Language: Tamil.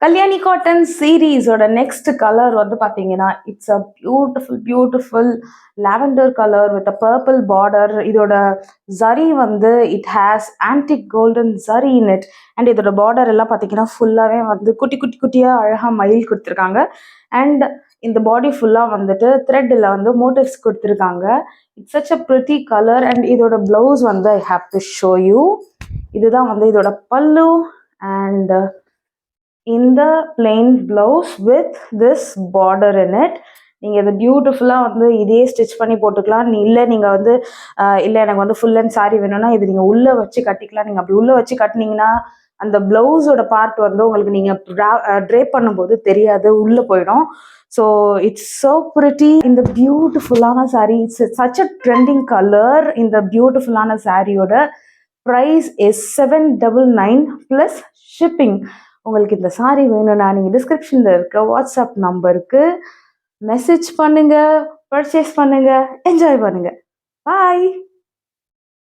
கல்யாணி காட்டன் சீரீஸோட நெக்ஸ்ட் கலர் வந்து பார்த்தீங்கன்னா it's a beautiful lavender colour with a purple border. இதோட ஜரி வந்து it has antique golden zari in it. And இதோட பார்டர் எல்லாம் பார்த்தீங்கன்னா ஃபுல்லாகவே வந்து குட்டி குட்டி குட்டியாக அழகாக மயில் கொடுத்துருக்காங்க. அண்ட் இந்த பாடி ஃபுல்லாக வந்துட்டு த்ரெட்டில் வந்து மோட்டிவ்ஸ் கொடுத்துருக்காங்க. It's such a pretty colour. And இதோட ப்ளவுஸ் வந்து I have to show you. இதுதான் வந்து இதோட பல்லு. அண்ட் இந்த plain blouse with this border in it. நீங்கள் இதை பியூட்டிஃபுல்லாக வந்து இதே ஸ்டிச் பண்ணி போட்டுக்கலாம். இல்லை நீங்கள் வந்து இல்லை எனக்கு வந்து ஃபுல் அண்ட் சாரி வேணும்னா இது நீங்கள் உள்ளே வச்சு கட்டிக்கலாம். நீங்கள் அப்படி உள்ளே வச்சு கட்டினீங்கன்னா அந்த பிளவுஸோட பார்ட் வந்து உங்களுக்கு நீங்கள் ட்ரேப் பண்ணும்போது தெரியாது, உள்ளே போயிடும். So it's so pretty. இந்த பியூட்டிஃபுல்லான sari, it's such a trending colour. இந்த பியூட்டிஃபுல்லான சாரியோட ப்ரைஸ் இஸ் 799 ப்ளஸ் ஷிப்பிங். உங்களுக்கு இந்த சாரி வேணும்னா நீங்கள் டிஸ்கிரிப்ஷனில் இருக்க வாட்ஸ்அப் நம்பருக்கு மெசேஜ் பண்ணுங்கள், பர்ச்சேஸ் பண்ணுங்கள், என்ஜாய் பண்ணுங்கள். பாய்.